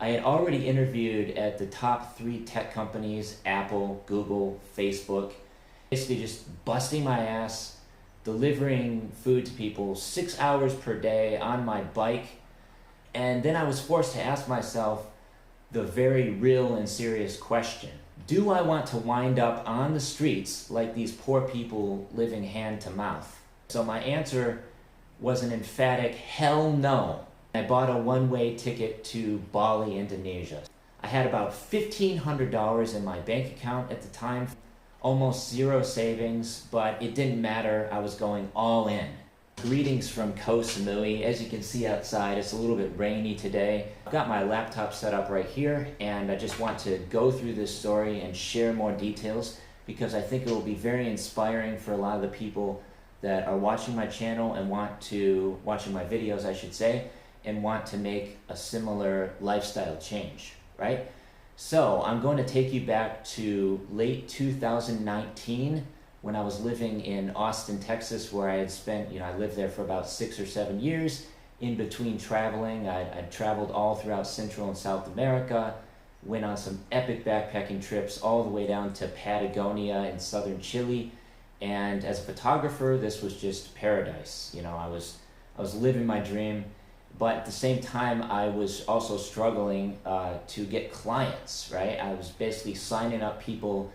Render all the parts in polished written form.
I had already interviewed at the top 3 tech companies, Apple, Google, Facebook, basically just busting my ass, delivering food to people 6 hours per day on my bike. And then I was forced to ask myself the very real and serious question. Do I want to wind up on the streets like these poor people living hand to mouth? So my answer was an emphatic hell no. I bought a one-way ticket to Bali, Indonesia. I had about $1,500 in my bank account at the time, almost zero savings, but it didn't matter. I was going all in. Greetings from Koh Samui. As you can see outside, it's a little bit rainy today. I've got my laptop set up right here, and I just want to go through this story and share more details because I think it will be very inspiring for a lot of the people that are watching my channel and watching my videos, I should say, and want to make a similar lifestyle change, right? So I'm going to take you back to late 2019 when I was living in Austin, Texas, where I had spent, I lived there for about 6 or 7 years. In between traveling, I'd traveled all throughout Central and South America, went on some epic backpacking trips all the way down to Patagonia in southern Chile. And as a photographer, this was just paradise. I was living my dream. But at the same time, I was also struggling to get clients, right? I was basically signing up people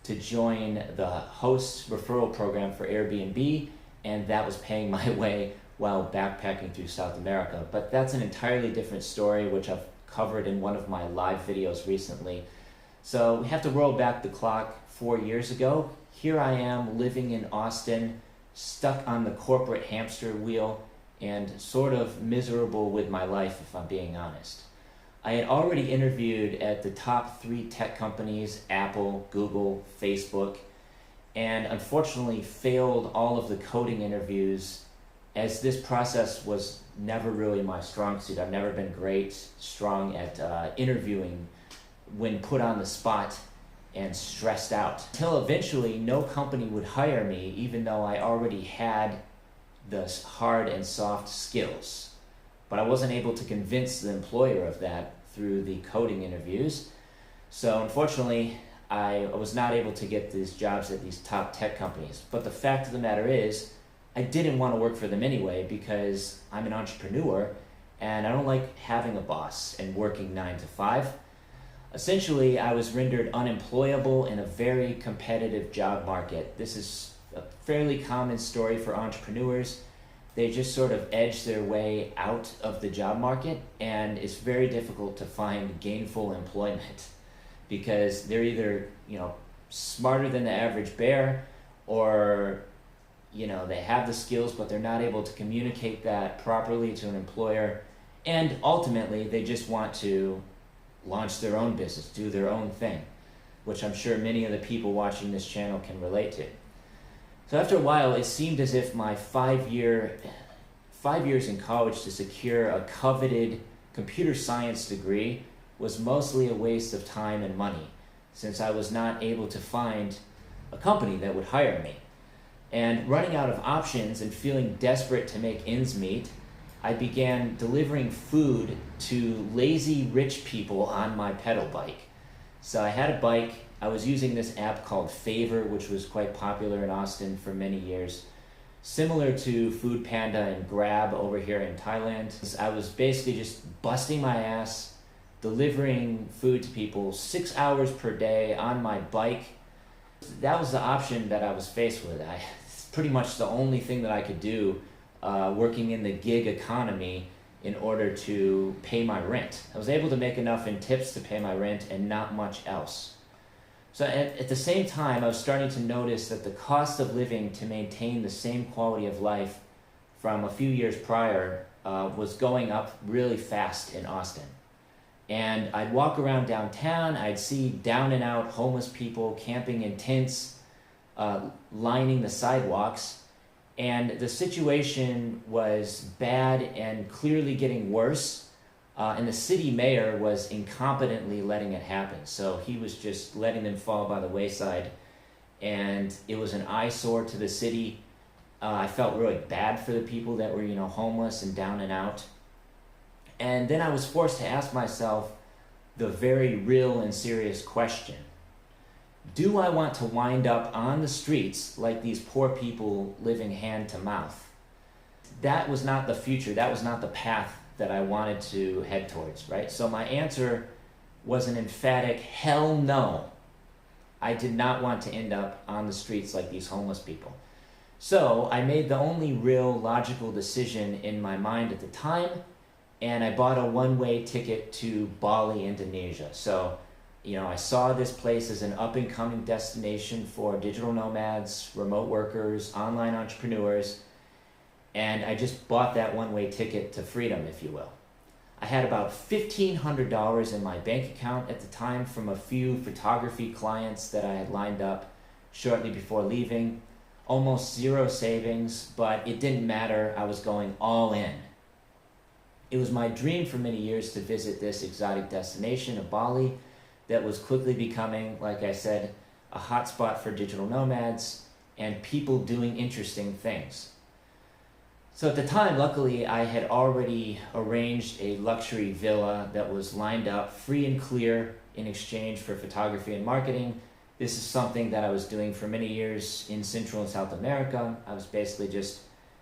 to join the host referral program for Airbnb, and that was paying my way while backpacking through South America. But that's an entirely different story, which I've covered in one of my live videos recently. So we have to roll back the clock 4 years ago. Here I am living in Austin, stuck on the corporate hamster wheel, and sort of miserable with my life, if I'm being honest. I had already interviewed at the top 3 tech companies, Apple, Google, Facebook, and unfortunately failed all of the coding interviews as this process was never really my strong suit. I've never been strong at interviewing when put on the spot and stressed out. Until eventually no company would hire me even though I already had the hard and soft skills. But I wasn't able to convince the employer of that through the coding interviews. So unfortunately, I was not able to get these jobs at these top tech companies. But the fact of the matter is, I didn't want to work for them anyway because I'm an entrepreneur and I don't like having a boss and working 9 to 5. Essentially, I was rendered unemployable in a very competitive job market. This is a fairly common story for entrepreneurs. They just sort of edge their way out of the job market, and it's very difficult to find gainful employment because they're either, smarter than the average bear, or, they have the skills, but they're not able to communicate that properly to an employer. And ultimately, they just want to launch their own business, do their own thing, which I'm sure many of the people watching this channel can relate to. So after a while, it seemed as if my 5 years in college to secure a coveted computer science degree was mostly a waste of time and money, since I was not able to find a company that would hire me. And running out of options and feeling desperate to make ends meet, I began delivering food to lazy rich people on my pedal bike. So I had a bike. I was using this app called Favor, which was quite popular in Austin for many years. Similar to Food Panda and Grab over here in Thailand. I was basically just busting my ass, delivering food to people 6 hours per day on my bike. That was the option that I was faced with. It's pretty much the only thing that I could do working in the gig economy in order to pay my rent. I was able to make enough in tips to pay my rent and not much else. So at the same time, I was starting to notice that the cost of living to maintain the same quality of life from a few years prior was going up really fast in Austin. And I'd walk around downtown, I'd see down and out homeless people camping in tents, lining the sidewalks, and the situation was bad and clearly getting worse. And the city mayor was incompetently letting it happen. So he was just letting them fall by the wayside. And it was an eyesore to the city. I felt really bad for the people that were, homeless and down and out. And then I was forced to ask myself, the very real and serious question. Do I want to wind up on the streets like these poor people living hand to mouth? That was not the future. That was not the path that I wanted to head towards, right? So my answer was an emphatic hell no. I did not want to end up on the streets like these homeless people. So I made the only real logical decision in my mind at the time, and I bought a one-way ticket to Bali, Indonesia. So, I saw this place as an up-and-coming destination for digital nomads, remote workers, online entrepreneurs, and I just bought that one-way ticket to freedom, if you will. I had about $1,500 in my bank account at the time from a few photography clients that I had lined up shortly before leaving. Almost zero savings, but it didn't matter. I was going all in. It was my dream for many years to visit this exotic destination of Bali that was quickly becoming, like I said, a hotspot for digital nomads and people doing interesting things. So at the time, luckily, I had already arranged a luxury villa that was lined up free and clear in exchange for photography and marketing. This is something that I was doing for many years in Central and South America. I was basically just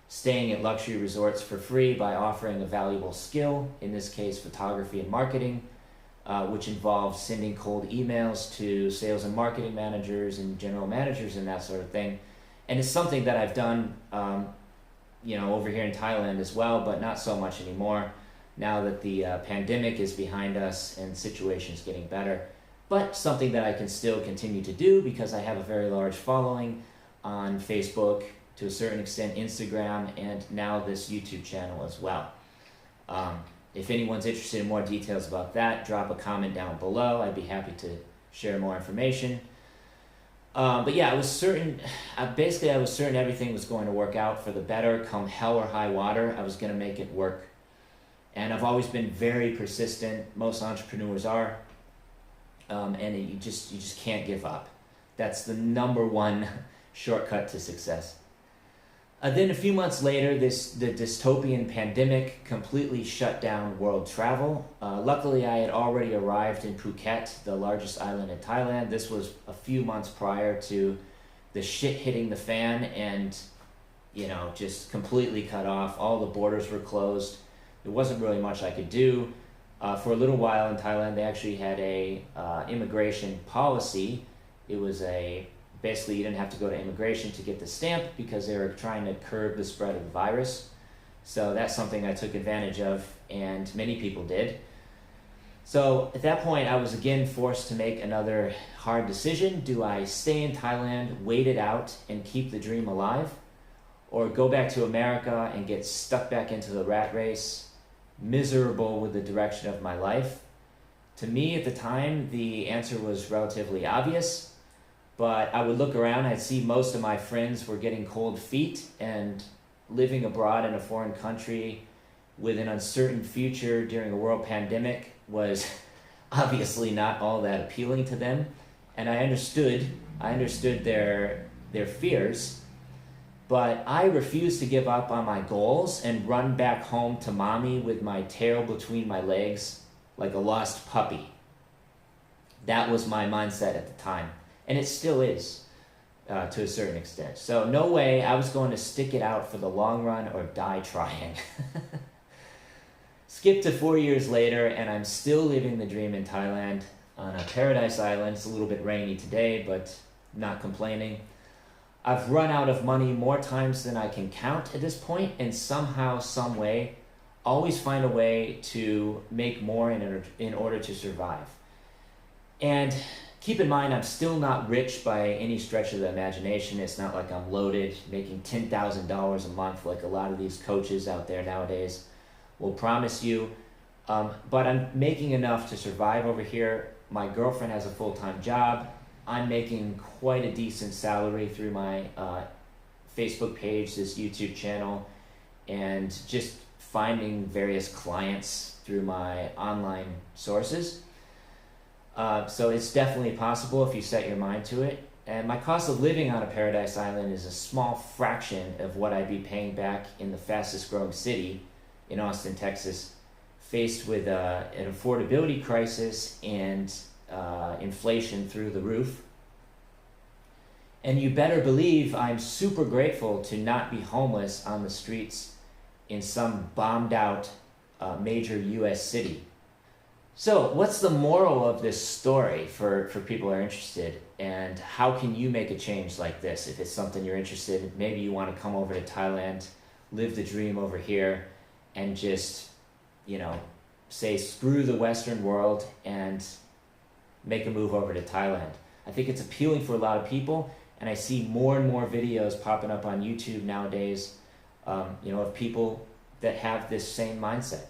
staying at luxury resorts for free by offering a valuable skill, in this case, photography and marketing, which involved sending cold emails to sales and marketing managers and general managers and that sort of thing. And it's something that I've done over here in Thailand as well, but not so much anymore now that the pandemic is behind us and the situation is getting better. But something that I can still continue to do because I have a very large following on Facebook, to a certain extent Instagram, and now this YouTube channel as well. If anyone's interested in more details about that, drop a comment down below. I'd be happy to share more information. But yeah, I was certain everything was going to work out for the better. Come hell or high water, I was going to make it work. And I've always been very persistent. Most entrepreneurs are. And you just can't give up. That's the number one shortcut to success. Then a few months later, the dystopian pandemic completely shut down world travel. Luckily, I had already arrived in Phuket, the largest island in Thailand. This was a few months prior to the shit hitting the fan and, just completely cut off. All the borders were closed. There wasn't really much I could do. For a little while in Thailand, they actually had a immigration policy. It was basically you didn't have to go to immigration to get the stamp because they were trying to curb the spread of the virus. So that's something I took advantage of, and many people did. So at that point, I was again forced to make another hard decision. Do I stay in Thailand, wait it out, and keep the dream alive? Or go back to America and get stuck back into the rat race, miserable with the direction of my life? To me at the time, the answer was relatively obvious, but I would look around, I'd see most of my friends were getting cold feet, and living abroad in a foreign country with an uncertain future during a world pandemic was obviously not all that appealing to them. And I understood their fears, but I refused to give up on my goals and run back home to mommy with my tail between my legs like a lost puppy. That was my mindset at the time, and it still is to a certain extent. So no way, I was going to stick it out for the long run or die trying. Skip to 4 years later, and I'm still living the dream in Thailand on a paradise island. It's a little bit rainy today, but not complaining. I've run out of money more times than I can count at this point, and somehow, some way, always find a way to make more in order to survive. And keep in mind, I'm still not rich by any stretch of the imagination. It's not like I'm loaded, making $10,000 a month like a lot of these coaches out there nowadays will promise you. But I'm making enough to survive over here. My girlfriend has a full-time job. I'm making quite a decent salary through my Facebook page, this YouTube channel, and just finding various clients through my online sources. So it's definitely possible if you set your mind to it. And my cost of living on a paradise island is a small fraction of what I'd be paying back in the fastest growing city in Austin, Texas, faced with an affordability crisis and inflation through the roof. And you better believe I'm super grateful to not be homeless on the streets in some bombed out major US city. So what's the moral of this story for people who are interested, and how can you make a change like this if it's something you're interested in? Maybe you want to come over to Thailand, live the dream over here, and just, you know, say screw the Western world and make a move over to Thailand. I think it's appealing for a lot of people, and I see more and more videos popping up on YouTube nowadays, you know, of people that have this same mindset.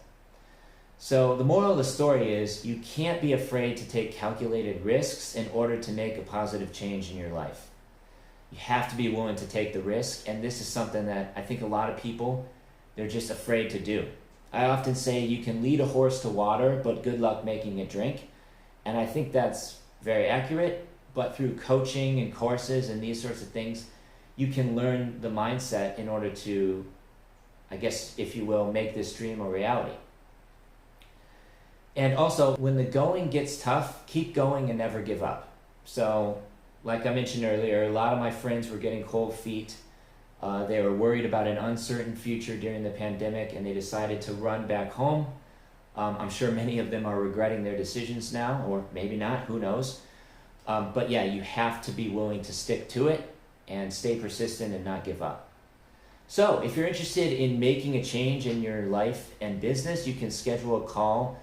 So the moral of the story is you can't be afraid to take calculated risks in order to make a positive change in your life. You have to be willing to take the risk, and this is something that I think a lot of people, they're just afraid to do. I often say you can lead a horse to water, but good luck making it drink. And I think that's very accurate, but through coaching and courses and these sorts of things, you can learn the mindset in order to, I guess, if you will, make this dream a reality. And also, when the going gets tough, keep going and never give up. So, like I mentioned earlier, a lot of my friends were getting cold feet. They were worried about an uncertain future during the pandemic, and they decided to run back home. I'm sure many of them are regretting their decisions now, or maybe not, who knows. But yeah, you have to be willing to stick to it and stay persistent and not give up. So, if you're interested in making a change in your life and business, you can schedule a call.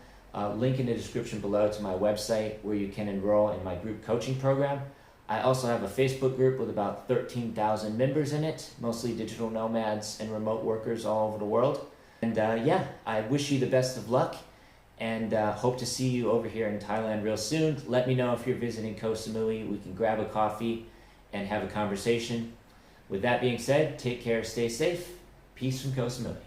Link in the description below to my website where you can enroll in my group coaching program. I also have a Facebook group with about 13,000 members in it, mostly digital nomads and remote workers all over the world. And yeah, I wish you the best of luck, and hope to see you over here in Thailand real soon. Let me know if you're visiting Koh Samui. We can grab a coffee and have a conversation. With that being said, take care, stay safe. Peace from Koh Samui.